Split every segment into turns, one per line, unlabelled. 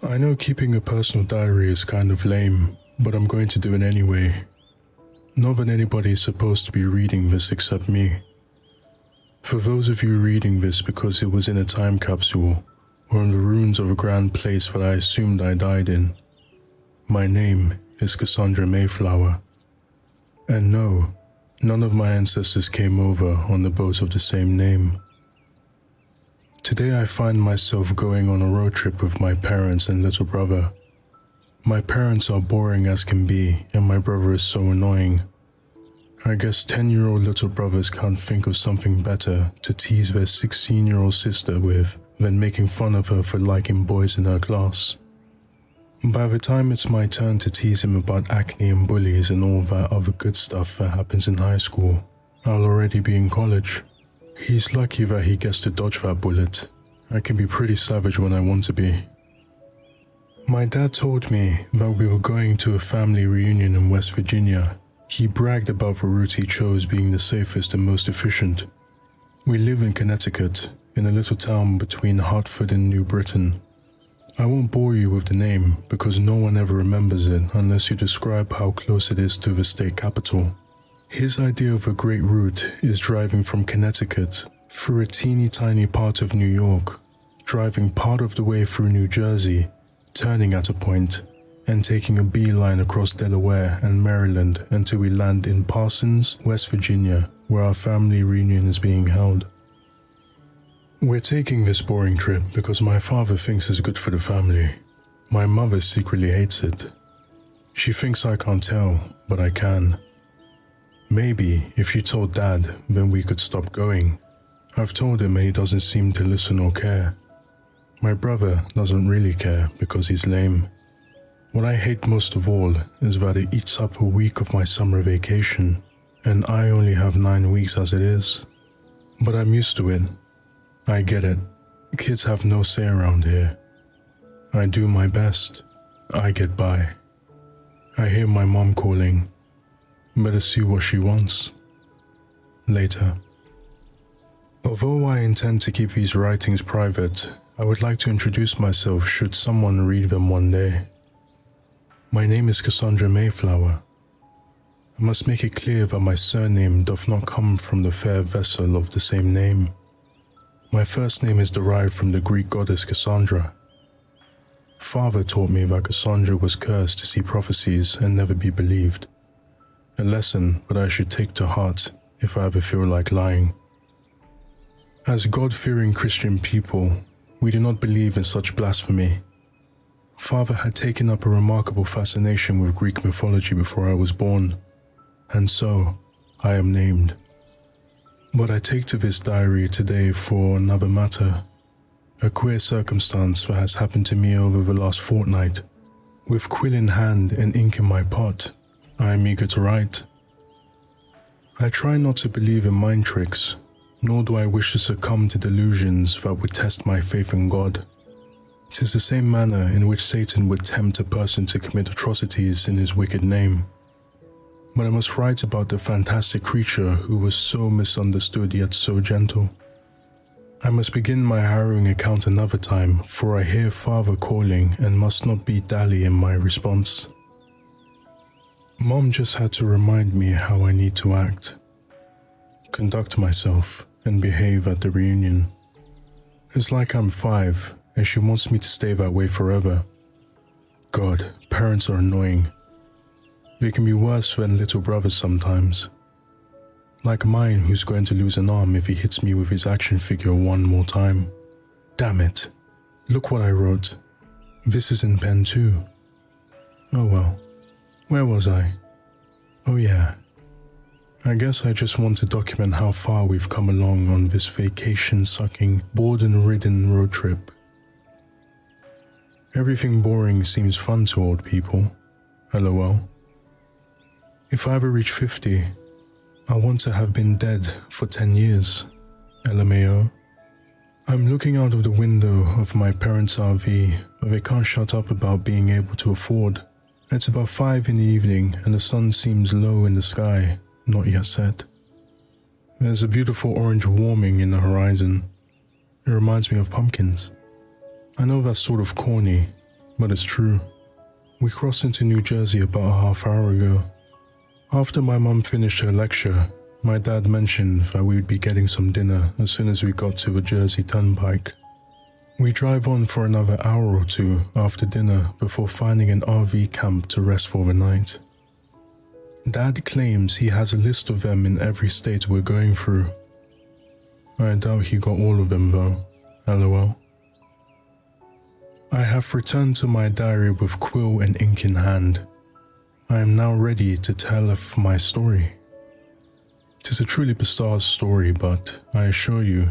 I know keeping a personal diary is kind of lame, but I'm going to do it anyway. Not that anybody is supposed to be reading this except me. For those of you reading this because it was in a time capsule, or in the ruins of a grand place that I assumed I died in, my name is Cassandra Mayflower. And no, none of my ancestors came over on the boat of the same name. Today I find myself going on a road trip with my parents and little brother. My parents are boring as can be, and my brother is so annoying. I guess 10-year-old little brothers can't think of something better to tease their 16-year-old sister with than making fun of her for liking boys in her class. By the time it's my turn to tease him about acne and bullies and all that other good stuff that happens in high school, I'll already be in college. He's lucky that he gets to dodge that bullet. I can be pretty savage when I want to be. My dad told me that we were going to a family reunion in West Virginia. He bragged about the route he chose being the safest and most efficient. We live in Connecticut, in a little town between Hartford and New Britain. I won't bore you with the name because no one ever remembers it unless you describe how close it is to the state capital. His idea of a great route is driving from Connecticut through a teeny tiny part of New York, driving part of the way through New Jersey, turning at a point, and taking a beeline across Delaware and Maryland until we land in Parsons, West Virginia, where our family reunion is being held. We're taking this boring trip because my father thinks it's good for the family. My mother secretly hates it. She thinks I can't tell, but I can. Maybe if you told Dad, then we could stop going. I've told him and he doesn't seem to listen or care. My brother doesn't really care because he's lame. What I hate most of all is that it eats up a week of my summer vacation, and I only have 9 weeks as it is. But I'm used to it. I get it. Kids have no say around here. I do my best. I get by. I hear my mom calling. Better see what she wants. Later. Although I intend to keep these writings private, I would like to introduce myself should someone read them one day. My name is Cassandra Mayflower. I must make it clear that my surname doth not come from the fair vessel of the same name. My first name is derived from the Greek goddess Cassandra. Father taught me that Cassandra was cursed to see prophecies and never be believed. A lesson that I should take to heart if I ever feel like lying. As God-fearing Christian people, we do not believe in such blasphemy. Father had taken up a remarkable fascination with Greek mythology before I was born, and so I am named. But I take to this diary today for another matter, a queer circumstance that has happened to me over the last fortnight. With quill in hand and ink in my pot, I am eager to write. I try not to believe in mind tricks, nor do I wish to succumb to delusions that would test my faith in God. 'Tis the same manner in which Satan would tempt a person to commit atrocities in his wicked name. But I must write about the fantastic creature who was so misunderstood yet so gentle. I must begin my harrowing account another time, for I hear Father calling and must not be dally in my response. Mom just had to remind me how I need to act, conduct myself, and behave at the reunion. It's like I'm 5, and she wants me to stay that way forever. God, parents are annoying. They can be worse than little brothers sometimes. Like mine, who's going to lose an arm if he hits me with his action figure one more time. Damn it. Look what I wrote. This is in pen too. Oh well. Where was I? Oh yeah. I guess I just want to document how far we've come along on this vacation-sucking, boredom-ridden road trip. Everything boring seems fun to old people. LOL. If I ever reach 50, I want to have been dead for 10 years. LMAO. I'm looking out of the window of my parents' RV, but they can't shut up about being able to afford. It's about 5 in the evening and the sun seems low in the sky, not yet set. There's a beautiful orange warming in the horizon. It reminds me of pumpkins. I know that's sort of corny, but it's true. We crossed into New Jersey about a half hour ago. After my mum finished her lecture, my dad mentioned that we would be getting some dinner as soon as we got to the Jersey Turnpike. We drive on for another hour or two after dinner before finding an RV camp to rest for the night. Dad claims he has a list of them in every state we're going through. I doubt he got all of them though, lol. I have returned to my diary with quill and ink in hand. I am now ready to tell of my story. 'Tis a truly bizarre story, but I assure you,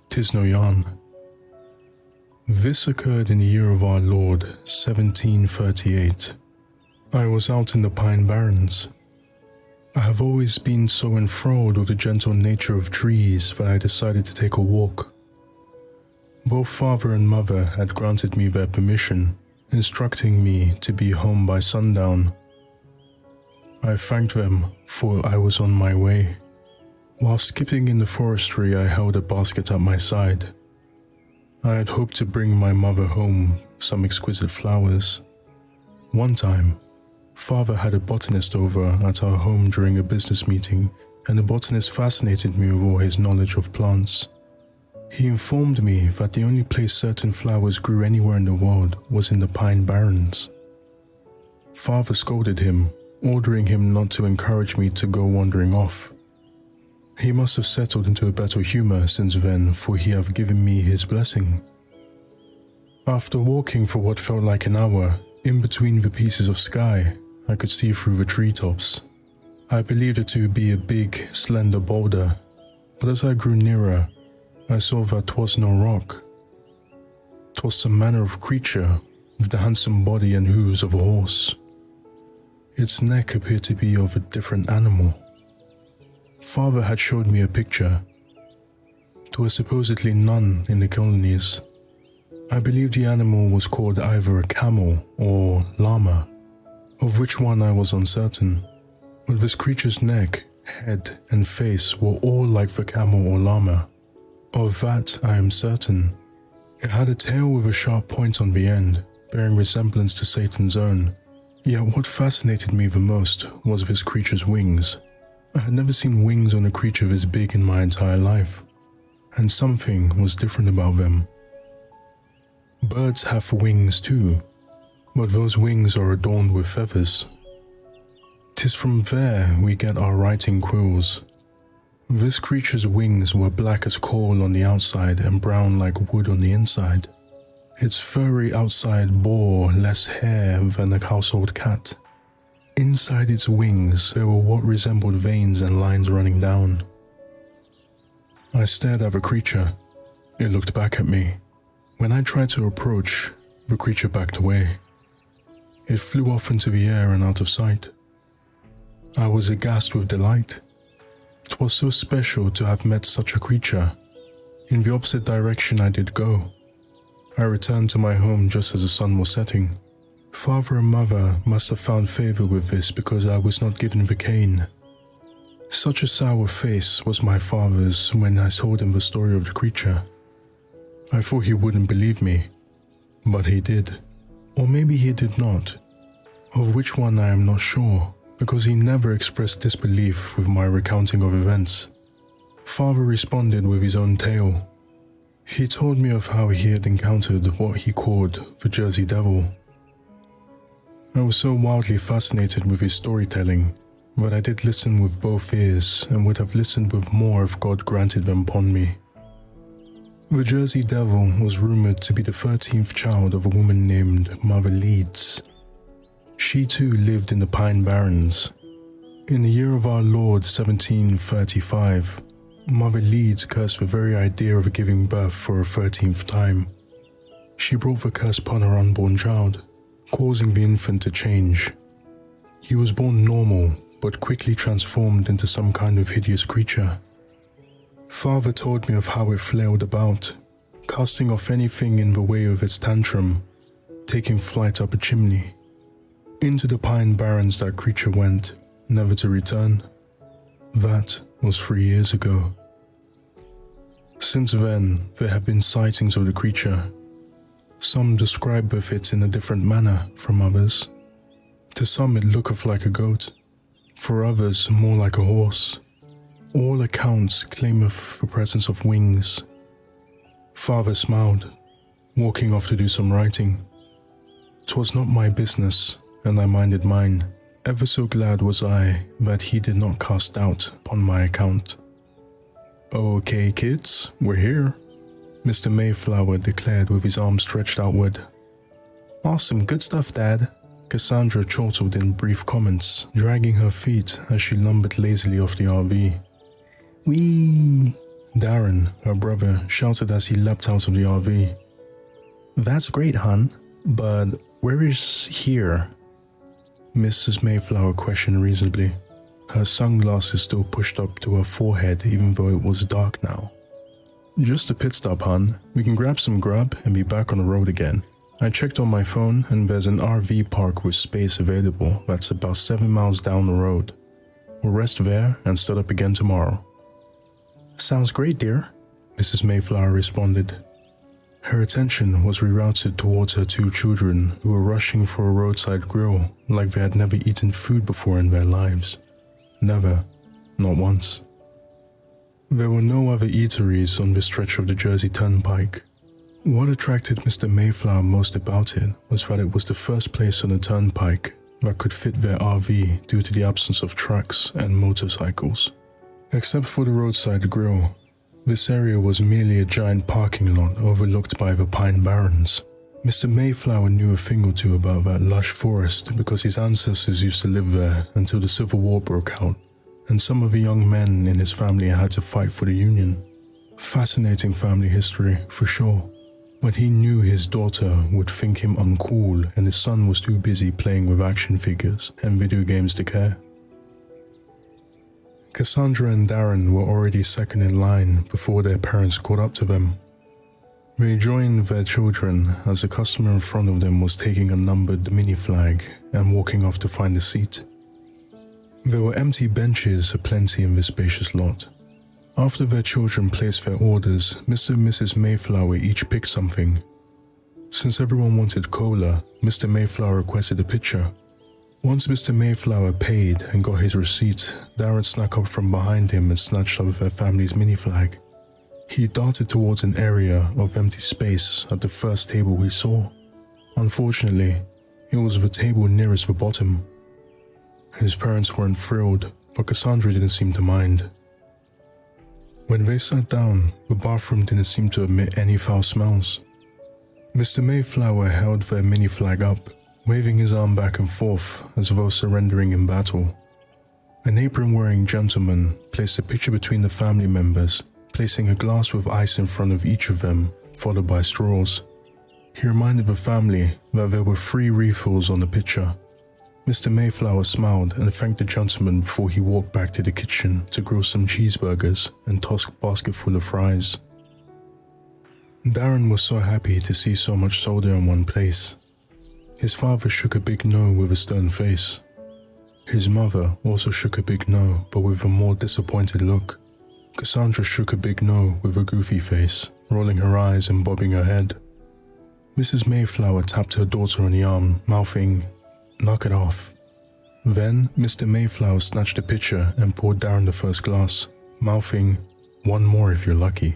'tis no yarn. This occurred in the year of our Lord, 1738. I was out in the Pine Barrens. I have always been so enthralled with the gentle nature of trees that I decided to take a walk. Both father and mother had granted me their permission, instructing me to be home by sundown. I thanked them, for I was on my way. While skipping in the forestry, I held a basket at my side. I had hoped to bring my mother home some exquisite flowers. One time, father had a botanist over at our home during a business meeting, and the botanist fascinated me with all his knowledge of plants. He informed me that the only place certain flowers grew anywhere in the world was in the Pine Barrens. Father scolded him, ordering him not to encourage me to go wandering off. He must have settled into a better humor since then, for he had given me his blessing. After walking for what felt like an hour, in between the pieces of sky, I could see through the treetops. I believed it to be a big, slender boulder, but as I grew nearer, I saw that 'twas no rock. 'Twas some manner of creature with the handsome body and hooves of a horse. Its neck appeared to be of a different animal. Father had showed me a picture. There were supposedly none in the colonies. I believe the animal was called either a camel or llama, of which one I was uncertain, but this creature's neck, head and face were all like the camel or llama. Of that I am certain. It had a tail with a sharp point on the end, bearing resemblance to Satan's own. Yet what fascinated me the most was this creature's wings. I had never seen wings on a creature this big in my entire life, and something was different about them. Birds have wings too, but those wings are adorned with feathers. 'Tis from there we get our writing quills. This creature's wings were black as coal on the outside and brown like wood on the inside. Its furry outside bore less hair than a household cat. Inside its wings there were what resembled veins and lines running down. I stared at the creature. It looked back at me. When I tried to approach, the creature backed away. It flew off into the air and out of sight. I was aghast with delight. It was so special to have met such a creature. In the opposite direction I did go. I returned to my home just as the sun was setting. Father and mother must have found favor with this because I was not given the cane. Such a sour face was my father's when I told him the story of the creature. I thought he wouldn't believe me, but he did. Or maybe he did not. Of which one I am not sure, because he never expressed disbelief with my recounting of events. Father responded with his own tale. He told me of how he had encountered what he called the Jersey Devil. I was so wildly fascinated with his storytelling, but I did listen with both ears and would have listened with more if God granted them upon me. The Jersey Devil was rumored to be the 13th child of a woman named Mother Leeds. She too lived in the Pine Barrens. In the year of our Lord 1735, Mother Leeds cursed the very idea of giving birth for a 13th time. She brought the curse upon her unborn child, causing the infant to change. He was born normal, but quickly transformed into some kind of hideous creature. Father told me of how it flailed about, casting off anything in the way of its tantrum, taking flight up a chimney. Into the Pine Barrens that creature went, never to return. That was 3 years ago. Since then, there have been sightings of the creature. Some describeth it in a different manner from others. To some it looketh like a goat, for others more like a horse. All accounts claimeth the presence of wings. Father smiled, walking off to do some writing. 'Twas not my business, and I minded mine. Ever so glad was I that he did not cast doubt upon my account. "Okay, kids, we're here," Mr. Mayflower declared with his arms stretched outward. "Awesome, good stuff, Dad," Cassandra chortled in brief comments, dragging her feet as she lumbered lazily off the RV. "Whee!" Darren, her brother, shouted as he leapt out of the RV. "That's great, hon, but where is here?" Mrs. Mayflower questioned reasonably, her sunglasses still pushed up to her forehead even though it was dark now. "Just a pit stop, hon. We can grab some grub and be back on the road again. I checked on my phone and there's an RV park with space available that's about 7 miles down the road. We'll rest there and start up again tomorrow." "Sounds great, dear," Mrs. Mayflower responded. Her attention was rerouted towards her 2 children who were rushing for a roadside grill like they had never eaten food before in their lives. Never. Not once. There were no other eateries on this stretch of the Jersey Turnpike. What attracted Mr. Mayflower most about it was that it was the first place on the turnpike that could fit their RV due to the absence of trucks and motorcycles. Except for the roadside grill, this area was merely a giant parking lot overlooked by the Pine Barrens. Mr. Mayflower knew a thing or two about that lush forest because his ancestors used to live there until the Civil War broke out, and some of the young men in his family had to fight for the Union. Fascinating family history, for sure, but he knew his daughter would think him uncool and his son was too busy playing with action figures and video games to care. Cassandra and Darren were already second in line before their parents caught up to them. They joined their children as the customer in front of them was taking a numbered mini flag and walking off to find a seat. There were empty benches aplenty in this spacious lot. After their children placed their orders, Mr. and Mrs. Mayflower each picked something. Since everyone wanted cola, Mr. Mayflower requested a pitcher. Once Mr. Mayflower paid and got his receipt, Darren snuck up from behind him and snatched up their family's mini flag. He darted towards an area of empty space at the first table he saw. Unfortunately, it was the table nearest the bottom. His parents weren't thrilled, but Cassandra didn't seem to mind. When they sat down, the bathroom didn't seem to emit any foul smells. Mr. Mayflower held their mini flag up, waving his arm back and forth as though surrendering in battle. An apron-wearing gentleman placed a pitcher between the family members, placing a glass with ice in front of each of them, followed by straws. He reminded the family that there were 3 refills on the pitcher. Mr. Mayflower smiled and thanked the gentleman before he walked back to the kitchen to grill some cheeseburgers and toss a basket full of fries. Darren was so happy to see so much soda in one place. His father shook a big no with a stern face. His mother also shook a big no, but with a more disappointed look. Cassandra shook a big no with a goofy face, rolling her eyes and bobbing her head. Mrs. Mayflower tapped her daughter on the arm, mouthing, "Knock it off." Then Mr. Mayflower snatched a pitcher and poured down the first glass, mouthing, "One more if you're lucky."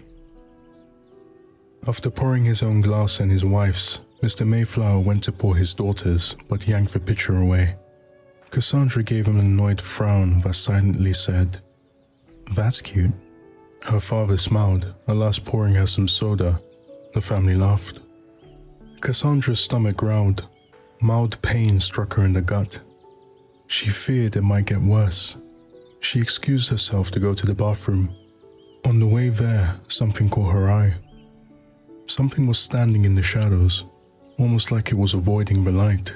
After pouring his own glass and his wife's, Mr. Mayflower went to pour his daughter's, but yanked the pitcher away. Cassandra gave him an annoyed frown that silently said, "That's cute." Her father smiled, at last pouring her some soda. The family laughed. Cassandra's stomach growled. Mild pain struck her in the gut. She feared it might get worse. She excused herself to go to the bathroom. On the way there, something caught her eye. Something was standing in the shadows, almost like it was avoiding the light.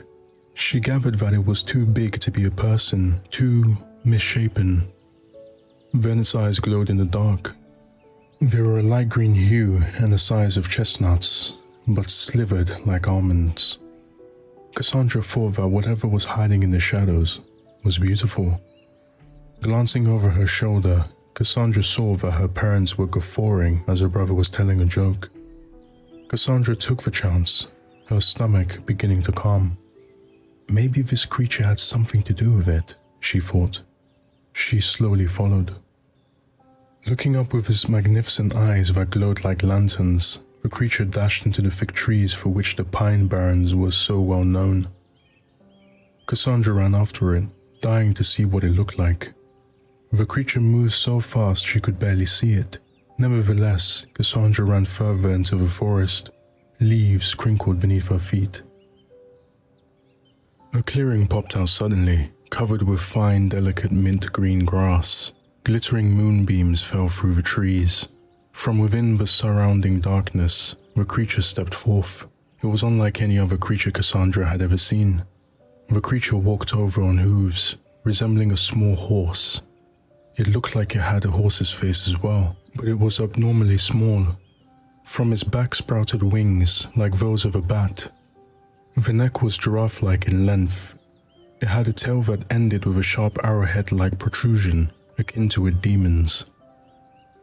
She gathered that it was too big to be a person, too misshapen. Then its eyes glowed in the dark. They were a light green hue and the size of chestnuts, but slivered like almonds. Cassandra thought that whatever was hiding in the shadows was beautiful. Glancing over her shoulder, Cassandra saw that her parents were guffawing as her brother was telling a joke. Cassandra took the chance her stomach beginning to calm. Maybe this creature had something to do with it, she thought. She slowly followed. Looking up with his magnificent eyes that glowed like lanterns, the creature dashed into the thick trees for which the pine barrens were so well known. Cassandra ran after it, dying to see what it looked like. The creature moved so fast she could barely see it. Nevertheless, Cassandra ran further into the forest, leaves crinkled beneath her feet. A clearing popped out suddenly, covered with fine, delicate mint green grass. Glittering moonbeams fell through the trees. From within the surrounding darkness, the creature stepped forth. It was unlike any other creature Cassandra had ever seen. The creature walked over on hooves, resembling a small horse. It looked like it had a horse's face as well, but it was abnormally small. From its back sprouted wings, like those of a bat. The neck was giraffe-like in length. It had a tail that ended with a sharp arrowhead-like protrusion, akin to a demon's.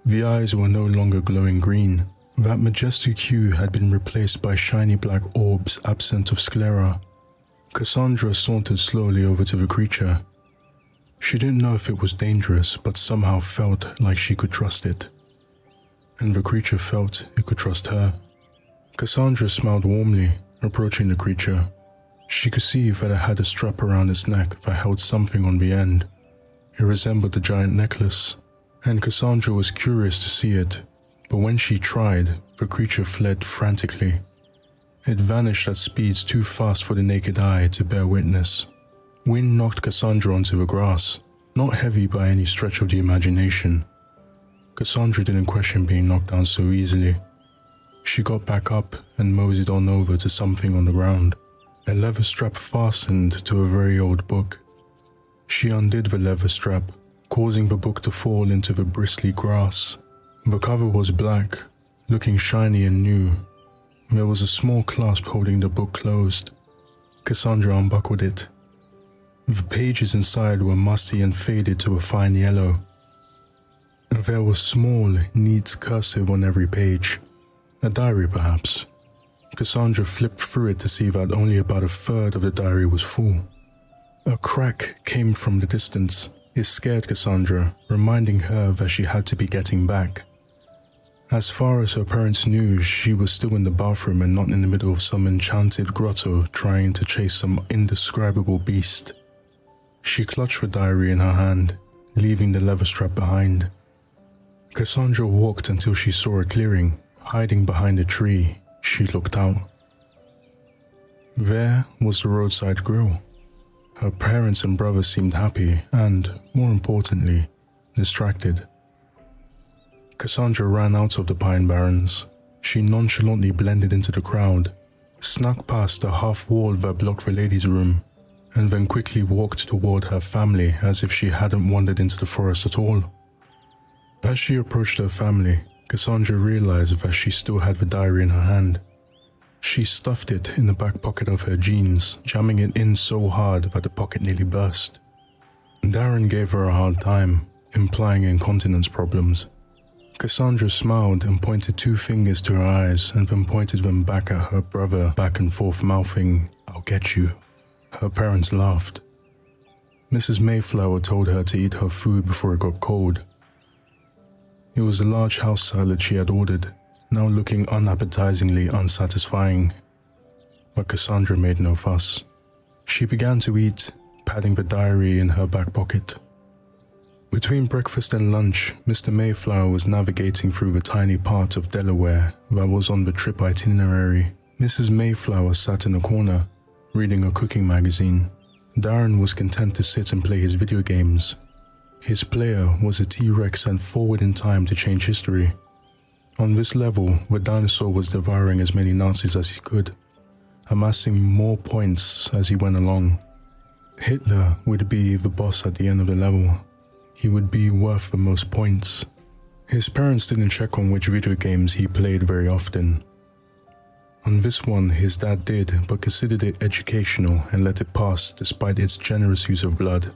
The eyes were no longer glowing green. That majestic hue had been replaced by shiny black orbs absent of sclera. Cassandra sauntered slowly over to the creature. She didn't know if it was dangerous, but somehow felt like she could trust it. And the creature felt it could trust her. Cassandra smiled warmly, approaching the creature. She could see that it had a strap around its neck that held something on the end. It resembled a giant necklace, and Cassandra was curious to see it, but when she tried, the creature fled frantically. It vanished at speeds too fast for the naked eye to bear witness. Wind knocked Cassandra onto the grass, not heavy by any stretch of the imagination. Cassandra didn't question being knocked down so easily. She got back up and moseyed on over to something on the ground. A leather strap fastened to a very old book. She undid the leather strap, causing the book to fall into the bristly grass. The cover was black, looking shiny and new. There was a small clasp holding the book closed. Cassandra unbuckled it. The pages inside were musty and faded to a fine yellow. There was small, neat cursive on every page. A diary, perhaps. Cassandra flipped through it to see that only about a third of the diary was full. A crack came from the distance. It scared Cassandra, reminding her that she had to be getting back. As far as her parents knew, she was still in the bathroom and not in the middle of some enchanted grotto trying to chase some indescribable beast. She clutched the diary in her hand, leaving the leather strap behind. Cassandra walked until she saw a clearing. Hiding behind a tree, she looked out. There was the roadside grill. Her parents and brother seemed happy and, more importantly, distracted. Cassandra ran out of the pine barrens. She nonchalantly blended into the crowd, snuck past the half wall that blocked the ladies' room, and then quickly walked toward her family as if she hadn't wandered into the forest at all. As she approached her family, Cassandra realized that she still had the diary in her hand. She stuffed it in the back pocket of her jeans, jamming it in so hard that the pocket nearly burst. Darren gave her a hard time, implying incontinence problems. Cassandra smiled and pointed 2 fingers to her eyes and then pointed them back at her brother, back and forth mouthing, "I'll get you." Her parents laughed. Mrs. Mayflower told her to eat her food before it got cold. It was a large house salad she had ordered, now looking unappetizingly unsatisfying. But Cassandra made no fuss. She began to eat, padding the diary in her back pocket. Between breakfast and lunch, Mr. Mayflower was navigating through the tiny part of Delaware that was on the trip itinerary. Mrs. Mayflower sat in a corner, reading a cooking magazine. Darren was content to sit and play his video games. His player was a T-Rex sent forward in time to change history. On this level, the dinosaur was devouring as many Nazis as he could, amassing more points as he went along. Hitler would be the boss at the end of the level. He would be worth the most points. His parents didn't check on which video games he played very often. On this one, his dad did, but considered it educational and let it pass despite its generous use of blood.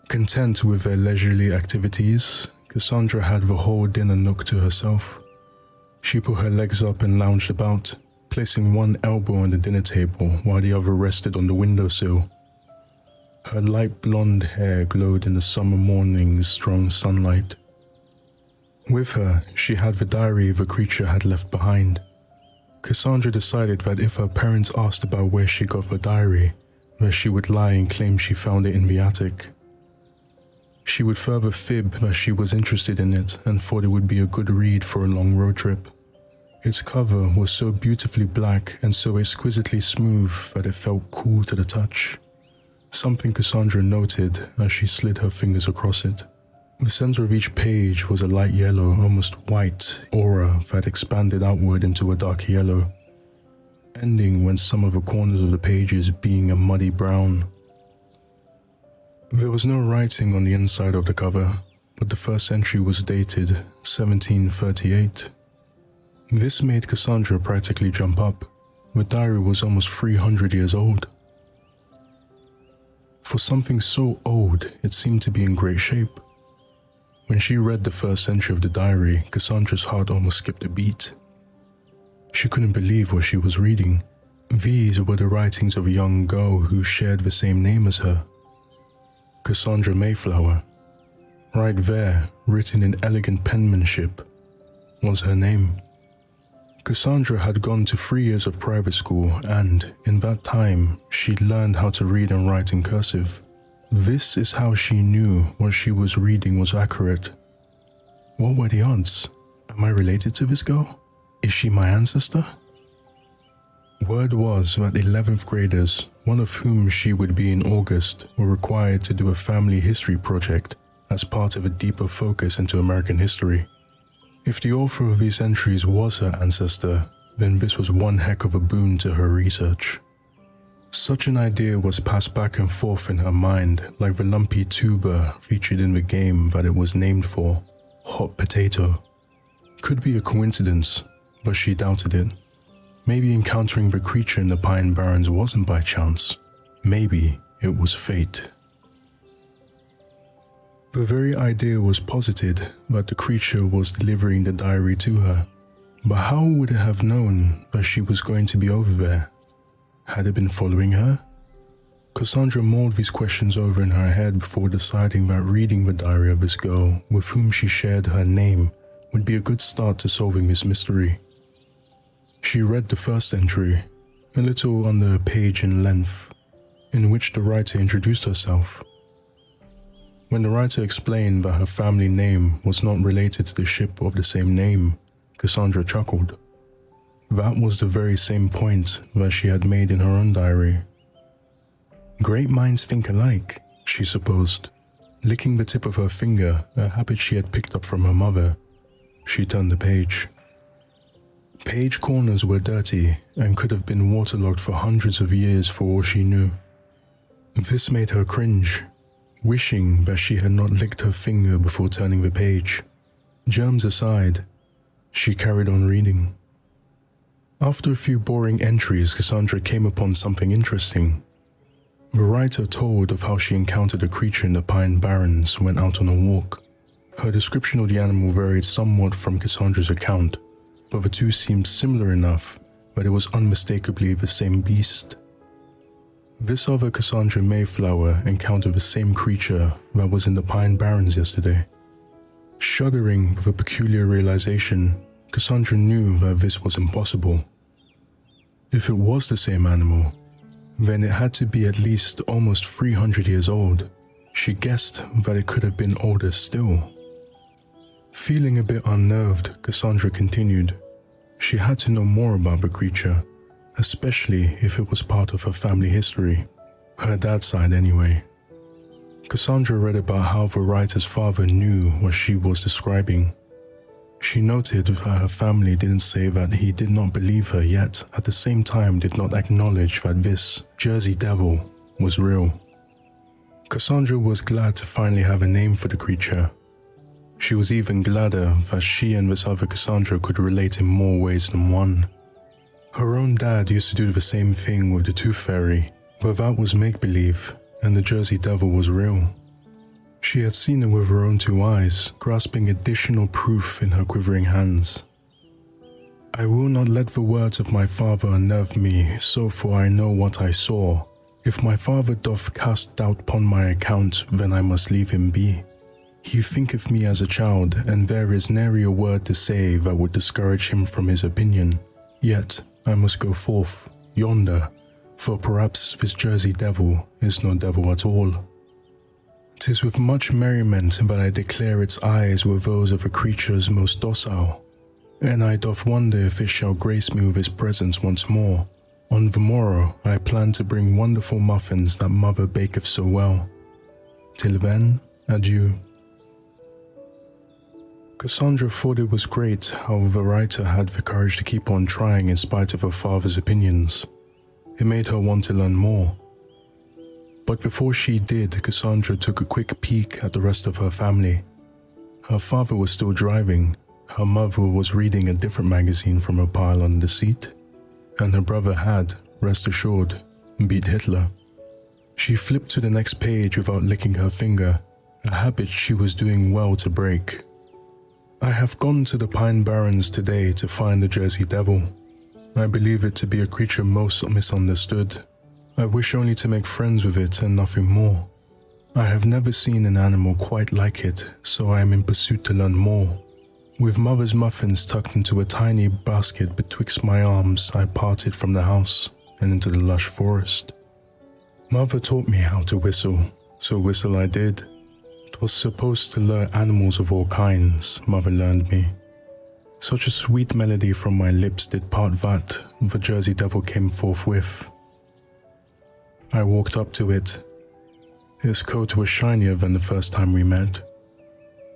Content with their leisurely activities, Cassandra had the whole dinner nook to herself. She put her legs up and lounged about, placing one elbow on the dinner table while the other rested on the windowsill. Her light blonde hair glowed in the summer morning's strong sunlight. With her, she had the diary the creature had left behind. Cassandra decided that if her parents asked about where she got the diary, that she would lie and claim she found it in the attic. She would further fib that she was interested in it and thought it would be a good read for a long road trip. Its cover was so beautifully black and so exquisitely smooth that it felt cool to the touch. Something Cassandra noted as she slid her fingers across it. The center of each page was a light yellow, almost white aura that expanded outward into a dark yellow, ending when some of the corners of the pages being a muddy brown. There was no writing on the inside of the cover, but the first entry was dated 1738. This made Cassandra practically jump up. The diary was almost 300 years old. For something so old, it seemed to be in great shape. When she read the first entry of the diary, Cassandra's heart almost skipped a beat. She couldn't believe what she was reading. These were the writings of a young girl who shared the same name as her. Cassandra Mayflower. Right there, written in elegant penmanship, was her name. Cassandra had gone to 3 years of private school and, in that time, she'd learned how to read and write in cursive. This is how she knew what she was reading was accurate. What were the odds? Am I related to this girl? Is she my ancestor? Word was that 11th graders, one of whom she would be in August, were required to do a family history project as part of a deeper focus into American history. If the author of these entries was her ancestor, then this was one heck of a boon to her research. Such an idea was passed back and forth in her mind like the lumpy tuber featured in the game that it was named for, hot potato. Could be a coincidence, but she doubted it. Maybe encountering the creature in the Pine Barrens wasn't by chance. Maybe it was fate. The very idea was posited that the creature was delivering the diary to her. But how would it have known that she was going to be over there? Had it been following her? Cassandra mulled these questions over in her head before deciding that reading the diary of this girl with whom she shared her name would be a good start to solving this mystery. She read the first entry, a little under a page in length, in which the writer introduced herself. When the writer explained that her family name was not related to the ship of the same name, Cassandra chuckled. That was the very same point that she had made in her own diary. Great minds think alike, she supposed. Licking the tip of her finger, a habit she had picked up from her mother, she turned the page. Page corners were dirty and could have been waterlogged for hundreds of years for all she knew. This made her cringe, wishing that she had not licked her finger before turning the page. Germs aside, she carried on reading. After a few boring entries, Cassandra came upon something interesting. The writer told of how she encountered a creature in the Pine Barrens when out on a walk. Her description of the animal varied somewhat from Cassandra's account, but the two seemed similar enough that it was unmistakably the same beast. This other Cassandra Mayflower encountered the same creature that was in the Pine Barrens yesterday. Shuddering with a peculiar realization, Cassandra knew that this was impossible. If it was the same animal, then it had to be at least almost 300 years old. She guessed that it could have been older still. Feeling a bit unnerved, Cassandra continued. She had to know more about the creature, especially if it was part of her family history. Her dad's side anyway. Cassandra read about how the writer's father knew what she was describing. She noted that her family didn't say that he did not believe her, yet at the same time did not acknowledge that this Jersey Devil was real. Cassandra was glad to finally have a name for the creature. She was even gladder that she and this other Cassandra could relate in more ways than one. Her own dad used to do the same thing with the Tooth Fairy, but that was make-believe, and the Jersey Devil was real. She had seen it with her own two eyes, grasping additional proof in her quivering hands. I will not let the words of my father unnerve me, so for I know what I saw. If my father doth cast doubt upon my account, then I must leave him be. He thinketh me as a child, and there is nary a word to say that would discourage him from his opinion. Yet I must go forth, yonder, for perhaps this Jersey devil is no devil at all. 'Tis with much merriment that I declare its eyes were those of a creature's most docile, and I doth wonder if it shall grace me with its presence once more. On the morrow I plan to bring wonderful muffins that mother baketh so well. Till then, adieu. Cassandra thought it was great how the writer had the courage to keep on trying in spite of her father's opinions. It made her want to learn more. But before she did, Cassandra took a quick peek at the rest of her family. Her father was still driving, her mother was reading a different magazine from a pile under the seat, and her brother had, rest assured, beat Hitler. She flipped to the next page without licking her finger, a habit she was doing well to break. I have gone to the Pine Barrens today to find the Jersey Devil. I believe it to be a creature most misunderstood. I wish only to make friends with it and nothing more. I have never seen an animal quite like it, so I am in pursuit to learn more. With mother's muffins tucked into a tiny basket betwixt my arms, I parted from the house and into the lush forest. Mother taught me how to whistle, so whistle I did. 'Twas supposed to lure animals of all kinds, mother learned me. Such a sweet melody from my lips did part that the Jersey Devil came forthwith. I walked up to it. His coat was shinier than the first time we met.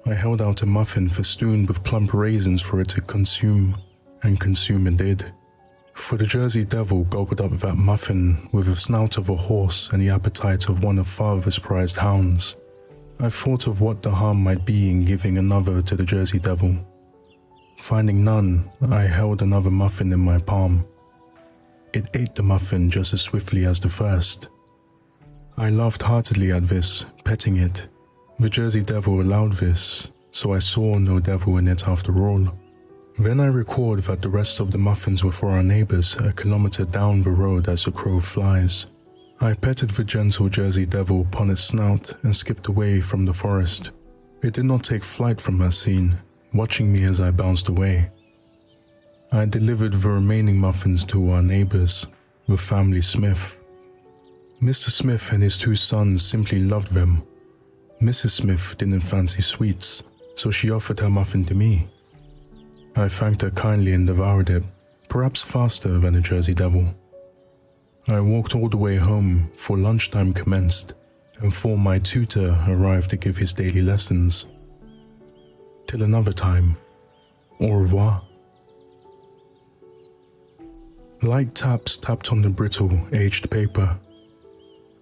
I held out a muffin festooned with plump raisins for it to consume, and consume it did. For the Jersey Devil gulped up that muffin with the snout of a horse and the appetite of one of father's prized hounds. I thought of what the harm might be in giving another to the Jersey Devil. Finding none, I held another muffin in my palm. It ate the muffin just as swiftly as the first. I laughed heartily at this, petting it. The Jersey Devil allowed this, so I saw no devil in it after all. Then I recalled that the rest of the muffins were for our neighbors a kilometer down the road as the crow flies. I petted the gentle Jersey Devil upon its snout and skipped away from the forest. It did not take flight from her scene, watching me as I bounced away. I delivered the remaining muffins to our neighbors, the family Smith. Mr. Smith and his two sons simply loved them. Mrs. Smith didn't fancy sweets, so she offered her muffin to me. I thanked her kindly and devoured it, perhaps faster than a Jersey Devil. I walked all the way home, for lunchtime commenced, and for my tutor arrived to give his daily lessons. Till another time, au revoir. Light taps tapped on the brittle, aged paper.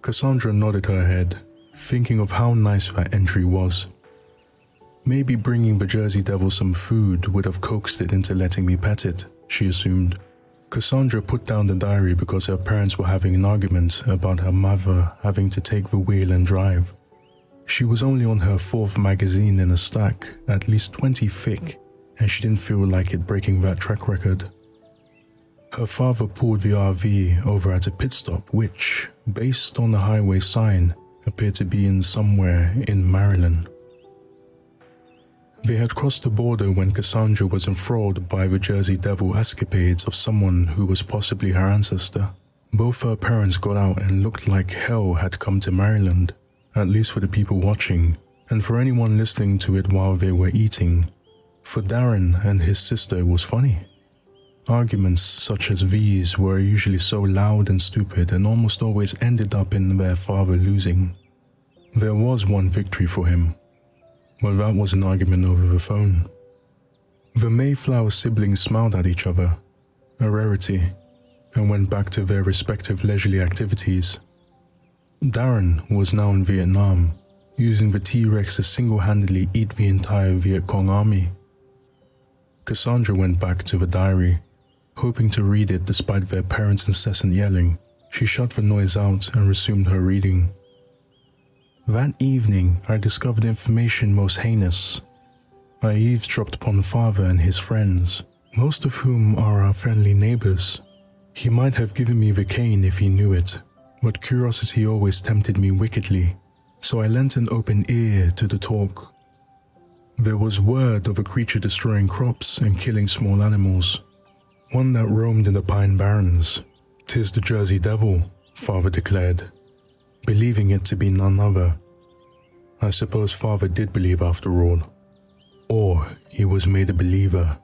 Cassandra nodded her head, thinking of how nice that entry was. Maybe bringing the Jersey Devil some food would have coaxed it into letting me pet it, she assumed. Cassandra put down the diary because her parents were having an argument about her mother having to take the wheel and drive. She was only on her fourth magazine in a stack, at least 20 thick, and she didn't feel like it breaking that track record. Her father pulled the RV over at a pit stop which, based on the highway sign, appeared to be in somewhere in Maryland. They had crossed the border when Cassandra was enthralled by the Jersey Devil escapades of someone who was possibly her ancestor. Both her parents got out and looked like hell had come to Maryland, at least for the people watching, and for anyone listening to it while they were eating. For Darren and his sister it was funny. Arguments such as these were usually so loud and stupid and almost always ended up in their father losing. There was one victory for him, but that was an argument over the phone. The Mayflower siblings smiled at each other, a rarity, and went back to their respective leisurely activities. Darren was now in Vietnam, using the T-Rex to single-handedly eat the entire Viet Cong army. Cassandra went back to the diary, hoping to read it despite their parents' incessant yelling. She shut the noise out and resumed her reading. That evening, I discovered information most heinous. I eavesdropped upon father and his friends, most of whom are our friendly neighbors. He might have given me the cane if he knew it, but curiosity always tempted me wickedly, so I lent an open ear to the talk. There was word of a creature destroying crops and killing small animals, one that roamed in the Pine Barrens. "'Tis the Jersey Devil," Father declared, believing it to be none other. I suppose Father did believe after all, or he was made a believer.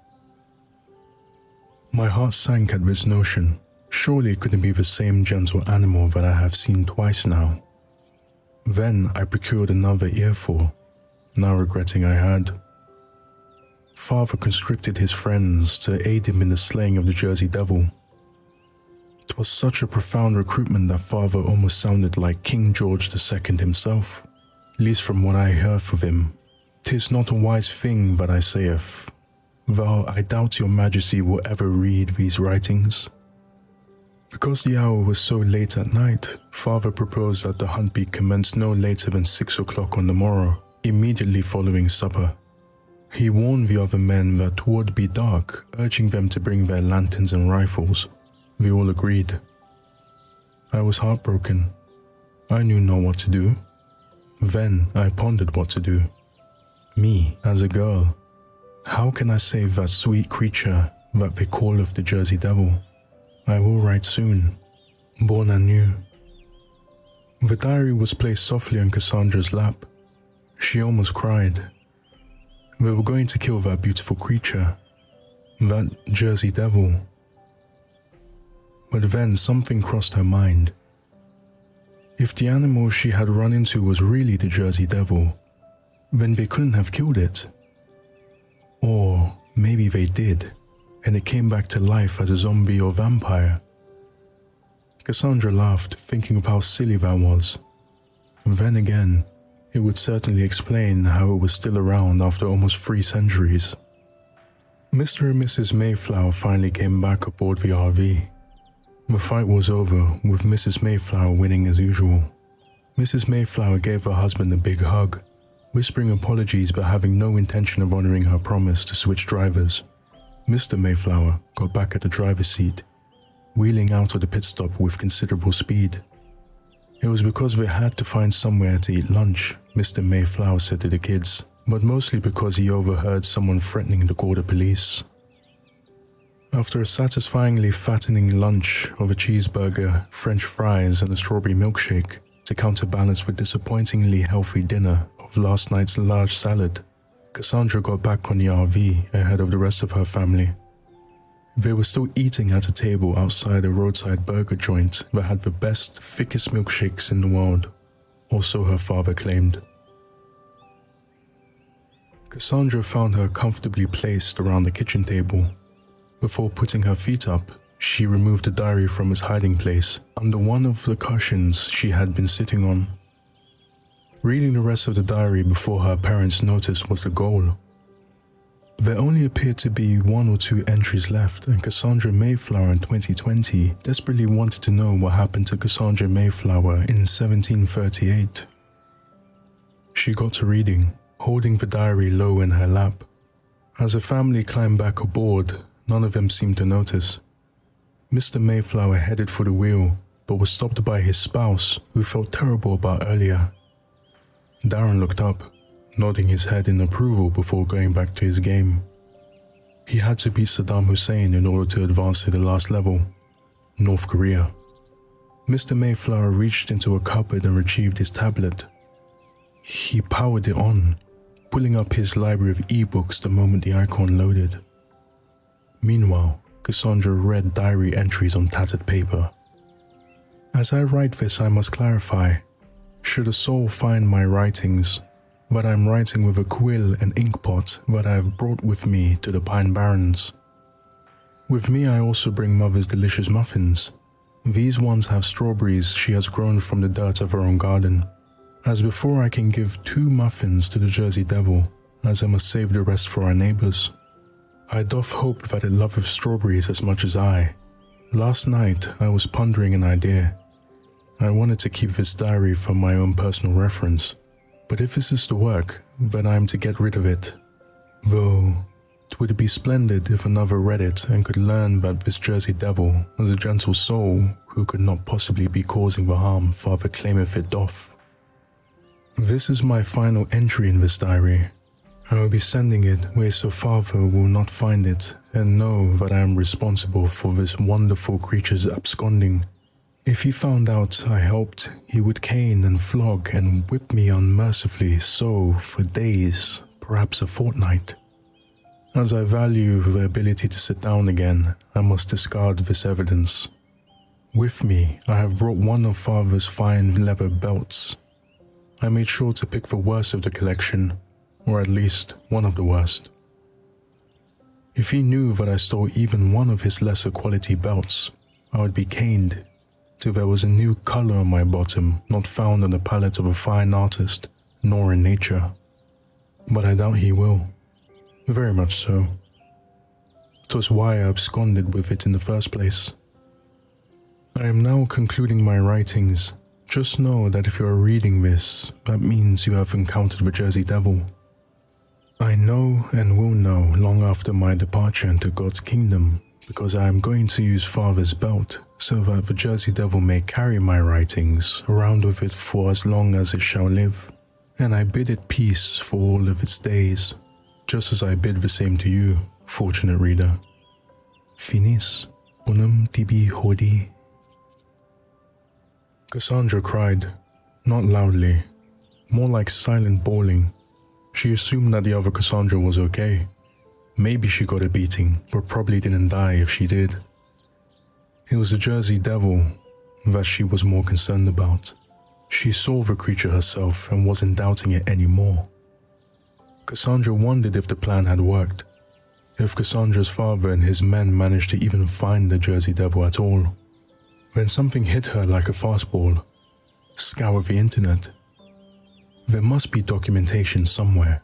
My heart sank at this notion. Surely it couldn't be the same gentle animal that I have seen twice now. Then I procured another earful, now regretting I had. Father conscripted his friends to aid him in the slaying of the Jersey Devil. It was such a profound recruitment that Father almost sounded like King George II himself, at least from what I heard of him. "'Tis not a wise thing that I saith, though I doubt your majesty will ever read these writings." Because the hour was so late at night, Father proposed that the hunt be commenced no later than 6 o'clock on the morrow, immediately following supper. He warned the other men that it would be dark, urging them to bring their lanterns and rifles. We all agreed. I was heartbroken. I knew not what to do. Then I pondered what to do. Me, as a girl. How can I save that sweet creature that they calleth the Jersey Devil? I will write soon. Born anew. The diary was placed softly on Cassandra's lap. She almost cried. We were going to kill that beautiful creature, that Jersey Devil. But then something crossed her mind. If the animal she had run into was really the Jersey Devil, then they couldn't have killed it. Or maybe they did, and it came back to life as a zombie or vampire. Cassandra laughed, thinking of how silly that was. Then again, it would certainly explain how it was still around after almost 3 centuries. Mr. and Mrs. Mayflower finally came back aboard the RV. The fight was over, with Mrs. Mayflower winning as usual. Mrs. Mayflower gave her husband a big hug, whispering apologies but having no intention of honoring her promise to switch drivers. Mr. Mayflower got back at the driver's seat, wheeling out of the pit stop with considerable speed. It was because they had to find somewhere to eat lunch, Mr. Mayflower said to the kids, but mostly because he overheard someone threatening to call the police. After a satisfyingly fattening lunch of a cheeseburger, French fries, and a strawberry milkshake to counterbalance the disappointingly healthy dinner of last night's large salad, Cassandra got back on the RV ahead of the rest of her family. They were still eating at a table outside a roadside burger joint that had the best, thickest milkshakes in the world, or so her father claimed. Cassandra found her comfortably placed around the kitchen table. Before putting her feet up, she removed the diary from its hiding place under one of the cushions she had been sitting on. Reading the rest of the diary before her parents noticed was the goal. There only appeared to be 1 or 2 entries left, and Cassandra Mayflower in 2020 desperately wanted to know what happened to Cassandra Mayflower in 1738. She got to reading, holding the diary low in her lap. As the family climbed back aboard, none of them seemed to notice. Mr. Mayflower headed for the wheel, but was stopped by his spouse, who felt terrible about earlier. Darren looked up, nodding his head in approval before going back to his game. He had to beat Saddam Hussein in order to advance to the last level, North Korea. Mr. Mayflower reached into a cupboard and retrieved his tablet. He powered it on, pulling up his library of ebooks the moment the icon loaded. Meanwhile, Cassandra read diary entries on tattered paper. As I write this, I must clarify, should a soul find my writings, that I am writing with a quill and inkpot that I have brought with me to the Pine Barrens. With me I also bring Mother's delicious muffins. These ones have strawberries she has grown from the dirt of her own garden. As before, I can give 2 muffins to the Jersey Devil, as I must save the rest for our neighbors. I doth hope that it loveth strawberries as much as I. Last night I was pondering an idea. I wanted to keep this diary for my own personal reference, but if this is to work, then I am to get rid of it. Though, It would be splendid if another read it and could learn that this Jersey devil is a gentle soul who could not possibly be causing the harm Father claimeth it doth. This is my final entry in this diary. I will be sending it where so Father will not find it and know that I am responsible for this wonderful creature's absconding. If he found out I helped, he would cane and flog and whip me unmercifully so for days, perhaps a fortnight. As I value the ability to sit down again, I must discard this evidence. With me, I have brought one of Father's fine leather belts. I made sure to pick the worst of the collection, or at least one of the worst. If he knew that I stole even one of his lesser quality belts, I would be caned till there was a new color on my bottom not found on the palette of a fine artist, nor in nature. But I doubt he will. Very much so. 'Twas why I absconded with it in the first place. I am now concluding my writings. Just know that if you are reading this, that means you have encountered the Jersey Devil. I know and will know long after my departure into God's kingdom, because I am going to use Father's belt so that the Jersey Devil may carry my writings around with it for as long as it shall live, and I bid it peace for all of its days, just as I bid the same to you, fortunate reader. Finis unum tibi hodie. Cassandra cried, not loudly, more like silent bawling. She assumed that the other Cassandra was okay. Maybe she got a beating, but probably didn't die if she did. It was the Jersey Devil that she was more concerned about. She saw the creature herself and wasn't doubting it anymore. Cassandra wondered if the plan had worked, if Cassandra's father and his men managed to even find the Jersey Devil at all. Then something hit her like a fastball. Scour the internet. There must be documentation somewhere.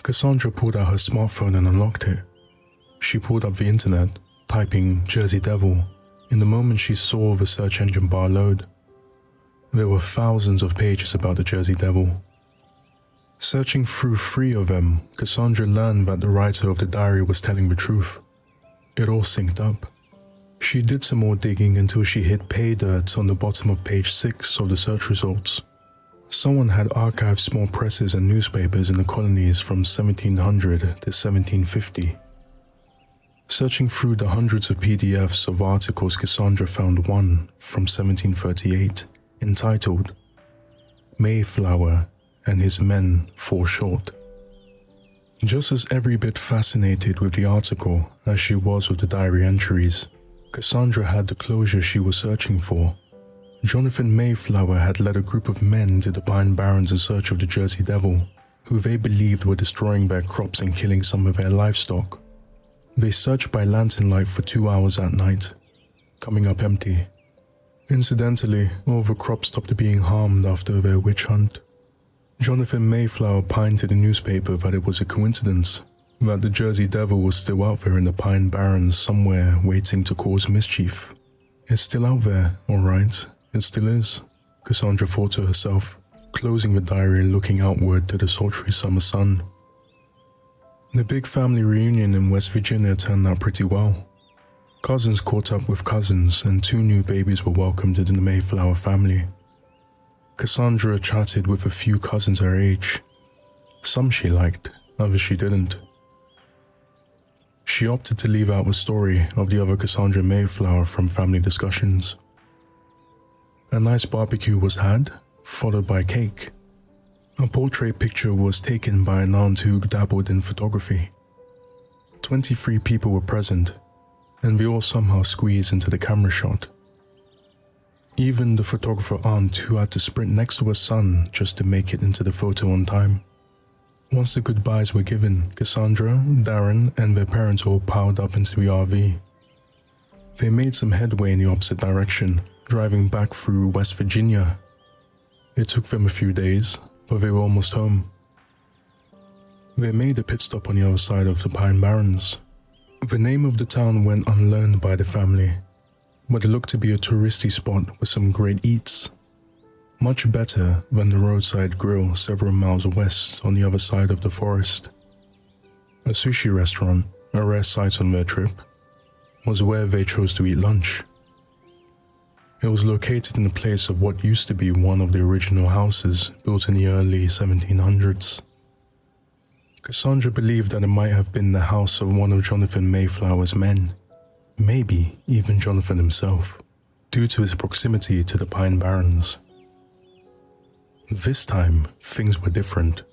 Cassandra pulled out her smartphone and unlocked it. She pulled up the internet, typing Jersey Devil. In the moment she saw the search engine bar load, there were thousands of pages about the Jersey Devil. Searching through 3 of them, Cassandra learned that the writer of the diary was telling the truth. It all synced up. She did some more digging until she hit pay dirt on the bottom of page 6 of the search results. Someone had archived small presses and newspapers in the colonies from 1700 to 1750. Searching through the hundreds of PDFs of articles, Cassandra found one from 1738 entitled Mayflower and His Men Fall Short. Just as every bit fascinated with the article as she was with the diary entries, Cassandra had the closure she was searching for. Jonathan Mayflower had led a group of men to the Pine Barrens in search of the Jersey Devil, who they believed were destroying their crops and killing some of their livestock. They searched by lantern light for 2 hours at night, coming up empty. Incidentally, all the crops stopped being harmed after their witch hunt. Jonathan Mayflower pined to the newspaper that it was a coincidence, that the Jersey Devil was still out there in the Pine Barrens somewhere waiting to cause mischief. It's still out there, all right. It still is, Cassandra thought to herself, closing the diary and looking outward to the sultry summer sun. The big family reunion in West Virginia turned out pretty well. Cousins caught up with cousins and 2 new babies were welcomed into the Mayflower family. Cassandra chatted with a few cousins her age. Some she liked, others she didn't. She opted to leave out the story of the other Cassandra Mayflower from family discussions. A nice barbecue was had, followed by cake. A portrait picture was taken by an aunt who dabbled in photography. 23 people were present, and we all somehow squeezed into the camera shot. Even the photographer aunt who had to sprint next to her son just to make it into the photo on time. Once the goodbyes were given, Cassandra, Darren, and their parents all piled up into the RV. They made some headway in the opposite direction, driving back through West Virginia. It took them a few days, but they were almost home. They made a pit stop on the other side of the Pine Barrens. The name of the town went unlearned by the family, but it looked to be a touristy spot with some great eats. Much better than the roadside grill several miles west on the other side of the forest. A sushi restaurant, a rare sight on their trip, was where they chose to eat lunch. It was located in the place of what used to be one of the original houses built in the early 1700s. Cassandra believed that it might have been the house of one of Jonathan Mayflower's men, maybe even Jonathan himself, due to his proximity to the Pine Barrens. This time, things were different.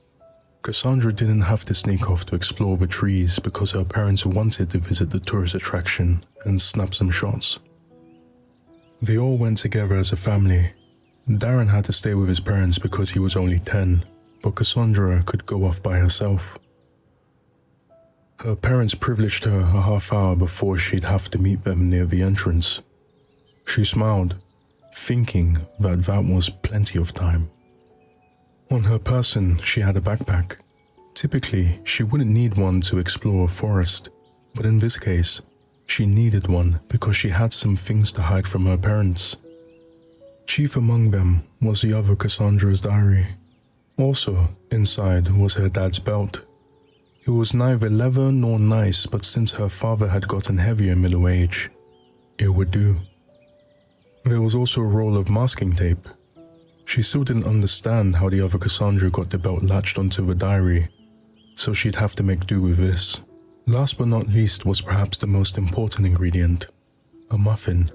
Cassandra didn't have to sneak off to explore the trees because her parents wanted to visit the tourist attraction and snap some shots. They all went together as a family. Darren had to stay with his parents because he was only 10, but Cassandra could go off by herself. Her parents privileged her a half hour before she'd have to meet them near the entrance. She smiled, thinking that that was plenty of time. On her person, she had a backpack. Typically, she wouldn't need one to explore a forest, but in this case, she needed one because she had some things to hide from her parents. Chief among them was the other Cassandra's diary. Also, inside was her dad's belt. It was neither leather nor nice, but since her father had gotten heavier in middle age, it would do. There was also a roll of masking tape. She still didn't understand how the other Cassandra got the belt latched onto the diary, so she'd have to make do with this. Last but not least was perhaps the most important ingredient, a muffin.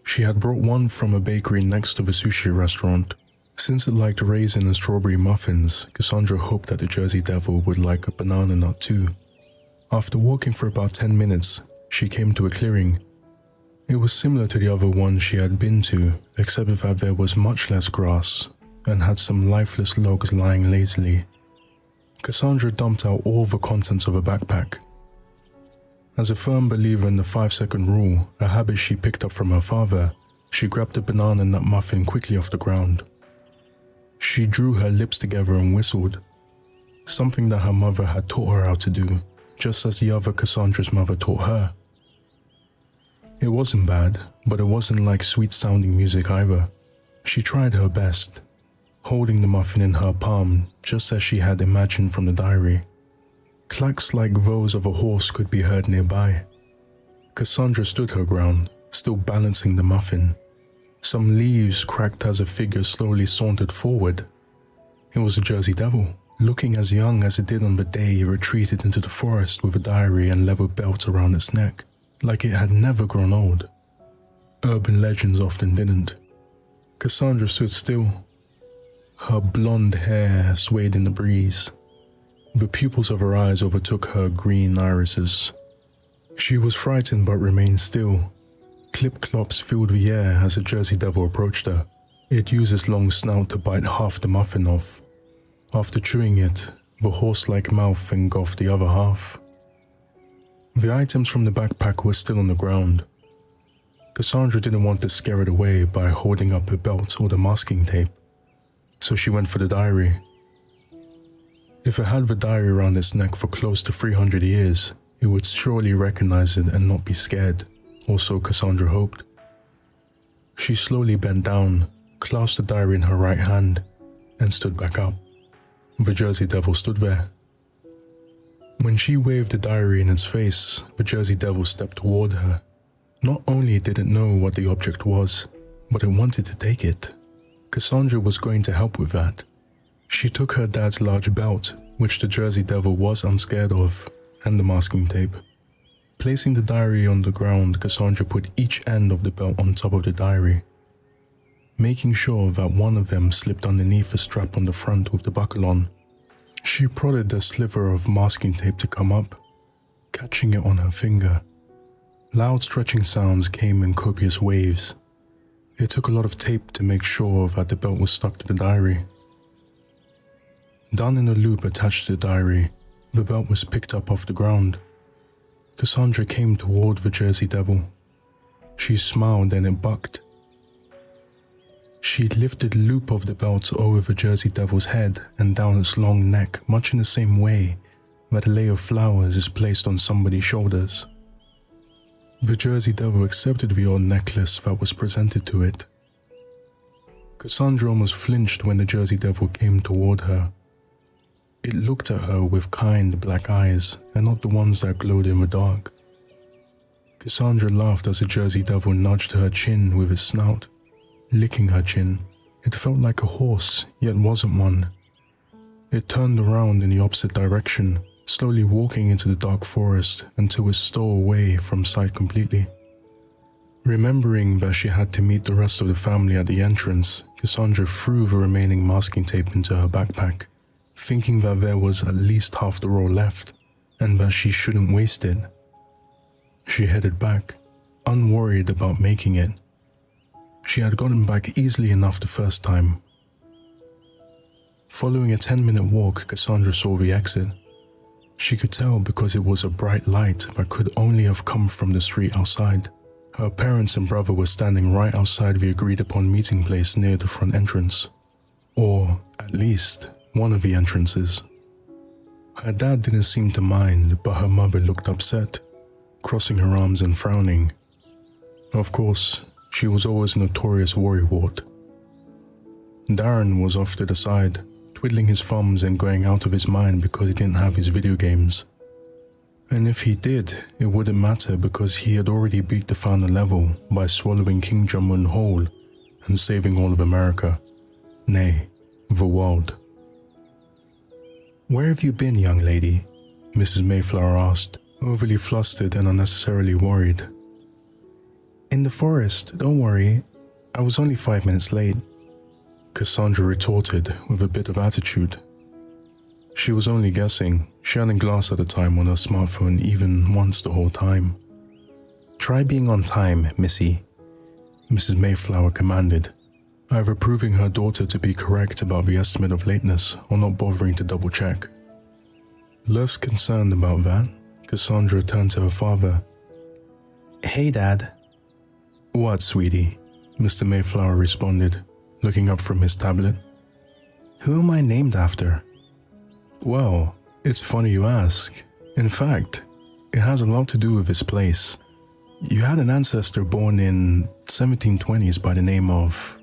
She had brought one from a bakery next to the sushi restaurant. Since it liked raisin and strawberry muffins, Cassandra hoped that the Jersey Devil would like a banana nut too. After walking for about 10 minutes, she came to a clearing. It was similar to the other one she had been to, except that there was much less grass and had some lifeless logs lying lazily. Cassandra dumped out all the contents of her backpack. As a firm believer in the 5-second rule, a habit she picked up from her father, she grabbed the banana nut muffin quickly off the ground. She drew her lips together and whistled, something that her mother had taught her how to do, just as the other Cassandra's mother taught her. It wasn't bad, but it wasn't like sweet-sounding music either. She tried her best, holding the muffin in her palm just as she had imagined from the diary. Clacks like those of a horse could be heard nearby. Cassandra stood her ground, still balancing the muffin. Some leaves cracked as a figure slowly sauntered forward. It was the Jersey Devil, looking as young as it did on the day it retreated into the forest with a diary and leather belt around its neck, like it had never grown old. Urban legends often didn't. Cassandra stood still. Her blonde hair swayed in the breeze. The pupils of her eyes overtook her green irises. She was frightened but remained still. Clip-clops filled the air as the Jersey Devil approached her. It used its long snout to bite half the muffin off. After chewing it, the horse-like mouth engulfed the other half. The items from the backpack were still on the ground. Cassandra didn't want to scare it away by holding up her belt or the masking tape, so she went for the diary. If it had the diary around its neck for close to 300 years, it would surely recognize it and not be scared, or so Cassandra hoped. She slowly bent down, clasped the diary in her right hand, and stood back up. The Jersey Devil stood there. When she waved the diary in its face, the Jersey Devil stepped toward her. Not only did it know what the object was, but it wanted to take it. Cassandra was going to help with that. She took her dad's large belt, which the Jersey Devil was unscared of, and the masking tape. Placing the diary on the ground, Cassandra put each end of the belt on top of the diary, making sure that one of them slipped underneath the strap on the front with the buckle on. She prodded the sliver of masking tape to come up, catching it on her finger. Loud stretching sounds came in copious waves. It took a lot of tape to make sure that the belt was stuck to the diary. Done in a loop attached to the diary, the belt was picked up off the ground. Cassandra came toward the Jersey Devil. She smiled and it bucked. She lifted the loop of the belt over the Jersey Devil's head and down its long neck, much in the same way that a lei of flowers is placed on somebody's shoulders. The Jersey Devil accepted the old necklace that was presented to it. Cassandra almost flinched when the Jersey Devil came toward her. It looked at her with kind black eyes and not the ones that glowed in the dark. Cassandra laughed as the Jersey Devil nudged her chin with his snout, licking her chin. It felt like a horse, yet wasn't one. It turned around in the opposite direction, slowly walking into the dark forest until it stole away from sight completely. Remembering that she had to meet the rest of the family at the entrance, Cassandra threw the remaining masking tape into her backpack, thinking that there was at least half the roll left, and that she shouldn't waste it. She headed back, unworried about making it. She had gotten back easily enough the first time. Following a 10-minute walk, Cassandra saw the exit. She could tell because it was a bright light that could only have come from the street outside. Her parents and brother were standing right outside the agreed-upon meeting place near the front entrance. Or, at least, one of the entrances. Her dad didn't seem to mind, but her mother looked upset, crossing her arms and frowning. Of course, she was always a notorious worrywart. Darren was off to the side, twiddling his thumbs and going out of his mind because he didn't have his video games. And if he did, it wouldn't matter because he had already beat the final level by swallowing King Jamun whole and saving all of America. Nay, the world. "Where have you been, young lady?" Mrs. Mayflower asked, overly flustered and unnecessarily worried. "In the forest, don't worry. I was only 5 minutes late," Cassandra retorted with a bit of attitude. She was only guessing. She hadn't glanced at the time on her smartphone even once the whole time. "Try being on time, Missy," Mrs. Mayflower commanded, either proving her daughter to be correct about the estimate of lateness or not bothering to double-check. Less concerned about that, Cassandra turned to her father. "Hey, Dad." "What, sweetie?" Mr. Mayflower responded, looking up from his tablet. "Who am I named after?" "Well, it's funny you ask. In fact, it has a lot to do with this place. You had an ancestor born in 1720s by the name of